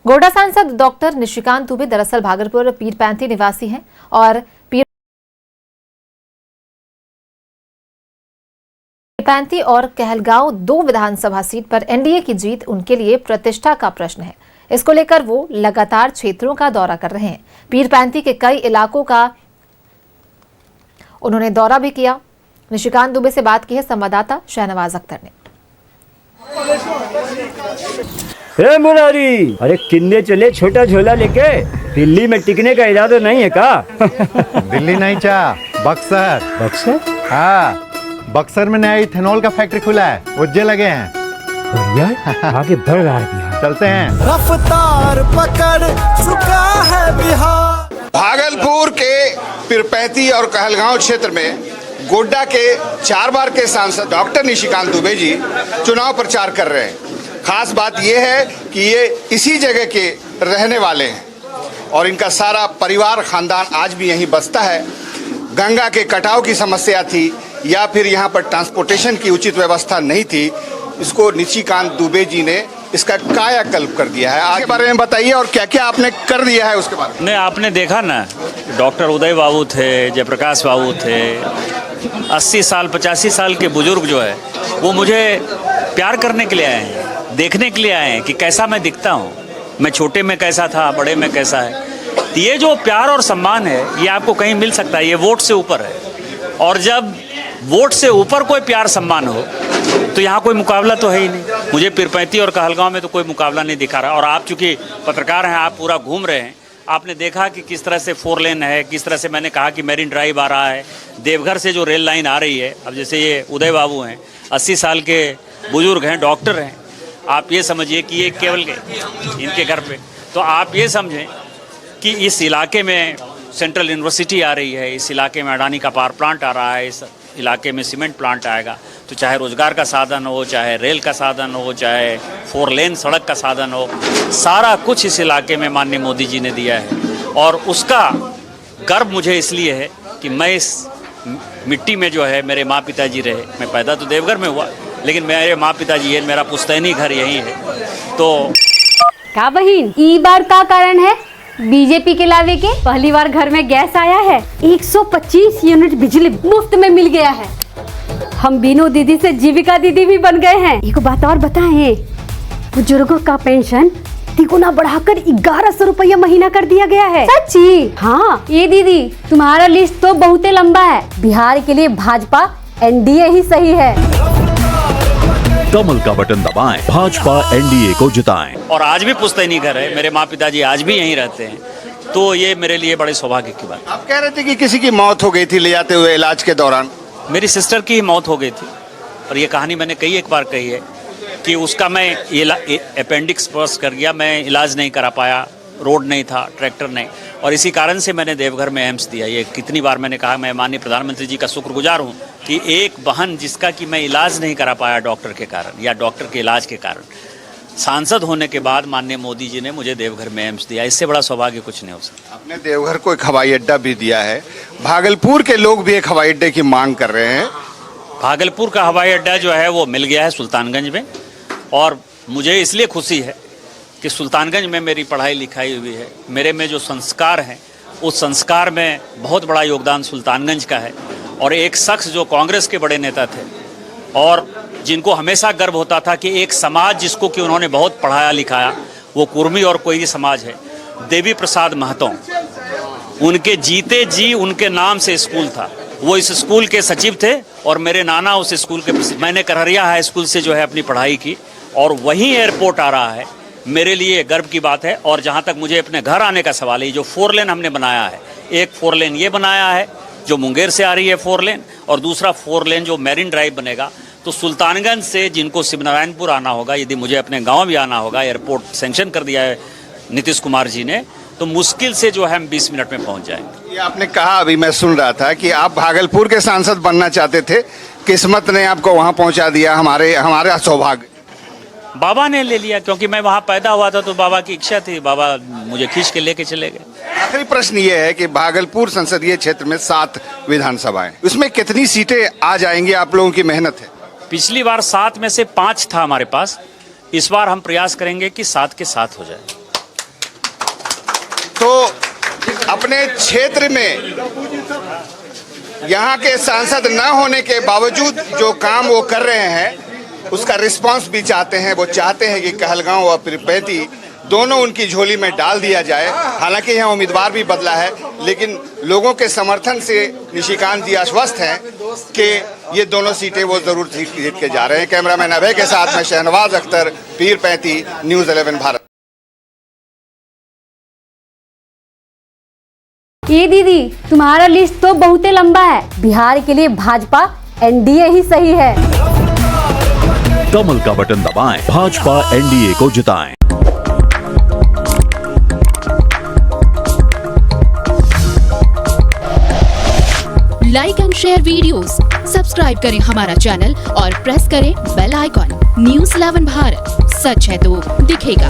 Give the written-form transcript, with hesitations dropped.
गोड्डा सांसद डॉक्टर निशिकांत दुबे दरअसल भागलपुर पीरपैंती निवासी हैं और पीरपैंती और कहलगांव 2 विधानसभा सीट पर एनडीए की जीत उनके लिए प्रतिष्ठा का प्रश्न है। इसको लेकर वो लगातार क्षेत्रों का दौरा कर रहे हैं। पीरपैंती के कई इलाकों का उन्होंने दौरा भी किया। निशिकांत दुबे से बात की है संवाददाता शहनवाज अख्तर ने। हे मुरारी, अरे किन्ने चले छोटा झोला लेके? दिल्ली में टिकने का इरादा नहीं है का? दिल्ली नहीं चा, बक्सर। बक्सर? हाँ, बक्सर में नया इथेनॉल का फैक्ट्री खुला है, उज्जे लगे हैं। बढ़िया, आगे बढ़ रहा है बिहार। चलते हैं। रफ्तार पकड़ चुका है बिहार। भागलपुर के पीरपैंती और कहलगांव क्षेत्र में गोड्डा के 4 बार के सांसद डॉक्टर निशिकांत दुबे जी चुनाव प्रचार कर रहे हैं। खास बात यह है कि ये इसी जगह के रहने वाले हैं और इनका सारा परिवार खानदान आज भी यहीं बसता है। गंगा के कटाव की समस्या थी या फिर यहाँ पर ट्रांसपोर्टेशन की उचित व्यवस्था नहीं थी, इसको निशिकांत दुबे जी ने इसका कायाकल्प कर दिया है। आगे बारे में बताइए और क्या क्या आपने कर दिया है उसके बारे में। नहीं, आपने देखा ना, डॉक्टर उदय बाबू थे, जयप्रकाश बाबू थे, 80 साल 85 साल के बुजुर्ग जो है वो मुझे प्यार करने के लिए आए हैं, देखने के लिए आए हैं कि कैसा मैं दिखता हूँ, मैं छोटे में कैसा था, बड़े में कैसा है। तो ये जो प्यार और सम्मान है ये आपको कहीं मिल सकता है, ये वोट से ऊपर है। और जब वोट से ऊपर कोई प्यार सम्मान हो तो यहाँ कोई मुकाबला तो है ही नहीं। मुझे पीरपैंती और कहलगांव में तो कोई मुकाबला नहीं दिखा रहा। और आप चूँकि पत्रकार हैं, आप पूरा घूम रहे हैं, आपने देखा कि किस तरह से 4 लेन है, किस तरह से मैंने कहा कि मैरिन ड्राइव आ रहा है, देवघर से जो रेल लाइन आ रही है। अब जैसे ये उदय बाबू हैं, 80 साल के बुजुर्ग हैं, डॉक्टर हैं, आप ये समझिए कि ये केवल इनके घर पे, तो आप ये समझें कि इस इलाके में सेंट्रल यूनिवर्सिटी आ रही है, इस इलाके में अडानी का पावर प्लांट आ रहा है, इस इलाके में सीमेंट प्लांट आएगा। तो चाहे रोजगार का साधन हो, चाहे रेल का साधन हो, चाहे 4 लेन सड़क का साधन हो, सारा कुछ इस इलाके में माननीय मोदी जी ने दिया है। और उसका गर्व मुझे इसलिए है कि मैं इस मिट्टी में जो है मेरे माँ पिताजी रहे। मैं पैदा तो देवघर में हुआ, लेकिन मेरे माँ पिताजी है, मेरा पुश्तैनी घर यही है। तो का बहिन ई बार का कारण है बीजेपी के लावे के? पहली बार घर में गैस आया है, 125 यूनिट बिजली मुफ्त में मिल गया है। हम बीनू दीदी से जीविका दीदी भी बन गए हैं। एक बात और बताएं, बुजुर्गों का पेंशन तिगुना बढ़ाकर 1100 रुपया महीना कर दिया गया है। सच्ची? हाँ। ये दीदी तुम्हारा लिस्ट तो बहुत लंबा है। बिहार के लिए भाजपा एनडीए ही सही है। कमल का बटन दबाएं, भाजपा एनडीए को जिताएं। और आज भी पुश्तैनी घर है, मेरे माँ पिताजी आज भी यहीं रहते हैं, तो ये मेरे लिए बड़े सौभाग्य की बात। आप कह रहे थे कि किसी की मौत हो गई थी ले जाते हुए इलाज के दौरान। मेरी सिस्टर की मौत हो गई थी और ये कहानी मैंने कई एक बार कही है कि उसका मैं अपेंडिक्स बर्स्ट कर गया, मैं इलाज नहीं करा पाया, रोड नहीं था, ट्रैक्टर नहीं, और इसी कारण से मैंने देवघर में एम्स दिया। ये कितनी बार मैंने कहा, मैं माननीय प्रधानमंत्री जी का शुक्रगुजार हूँ कि एक बहन जिसका कि मैं इलाज नहीं करा पाया डॉक्टर के कारण या डॉक्टर के इलाज के कारण, सांसद होने के बाद माननीय मोदी जी ने मुझे देवघर में एम्स दिया। इससे बड़ा सौभाग्य कुछ नहीं हो सकता। आपने देवघर को एक हवाई अड्डा भी दिया है, भागलपुर के लोग भी एक हवाई अड्डे की मांग कर रहे हैं। भागलपुर का हवाई अड्डा जो है वो मिल गया है सुल्तानगंज में, और मुझे इसलिए खुशी है कि सुल्तानगंज में मेरी पढ़ाई लिखाई हुई है। मेरे में जो संस्कार हैं उस संस्कार में बहुत बड़ा योगदान सुल्तानगंज का है। और एक शख्स जो कांग्रेस के बड़े नेता थे और जिनको हमेशा गर्व होता था कि एक समाज जिसको कि उन्होंने बहुत पढ़ाया लिखाया, वो कुर्मी और कोई समाज है, देवी प्रसाद महतो, उनके जीते जी उनके नाम से स्कूल था। वो इस स्कूल के सचिव थे और मेरे नाना उस स्कूल के, मैंने करहरिया हाई स्कूल से जो है अपनी पढ़ाई की और वहीं एयरपोर्ट आ रहा है, मेरे लिए गर्व की बात है। और जहाँ तक मुझे अपने घर आने का सवाल है, जो 4 लेन हमने बनाया है, एक 4 लेन ये बनाया है जो मुंगेर से आ रही है 4 लेन, और दूसरा 4 लेन जो मैरिन ड्राइव बनेगा। तो सुल्तानगंज से जिनको शिवनारायणपुर आना होगा, यदि मुझे अपने गांव भी आना होगा, एयरपोर्ट सेंक्शन कर दिया है नीतीश कुमार जी ने, तो मुश्किल से जो है हम 20 मिनट में पहुंच जाएंगे। ये आपने कहा, अभी मैं सुन रहा था कि आप भागलपुर के सांसद बनना चाहते थे, किस्मत ने आपको वहां पहुंचा दिया। हमारा सौभाग्य बाबा ने ले लिया, क्योंकि मैं वहाँ पैदा हुआ था तो बाबा की इच्छा थी, बाबा मुझे खींच के लेके चले गए। आखिरी प्रश्न ये है कि भागलपुर संसदीय क्षेत्र में 7 विधानसभाएं, उसमें कितनी सीटें आ जाएंगी? आप लोगों की मेहनत है। पिछली बार 7 में से 5 था हमारे पास, इस बार हम प्रयास करेंगे कि 7 के 7 हो जाए। तो अपने क्षेत्र में यहाँ के सांसद न होने के बावजूद जो काम वो कर रहे हैं उसका रिस्पांस भी चाहते हैं। वो चाहते हैं कि कहलगांव और पीरपैंती दोनों उनकी झोली में डाल दिया जाए। हालांकि यहाँ उम्मीदवार भी बदला है, लेकिन लोगों के समर्थन से निशिकांत जी आश्वस्त हैं कि ये दोनों सीटें वो जरूर जीत के जा रहे हैं। कैमरामैन अभय के साथ में शहनवाज अख्तर, पीरपैंती, न्यूज़ 11 भारत। ये दीदी, तुम्हारा लिस्ट तो बहुत ही लंबा है। बिहार के लिए भाजपा एनडीए ही सही है। कमल का बटन दबाएं, भाजपा एनडीए को जिताएं। Like and share videos, subscribe करें हमारा चैनल और प्रेस करें बेल आइकॉन। न्यूज़ 11 भारत, सच है तो दिखेगा।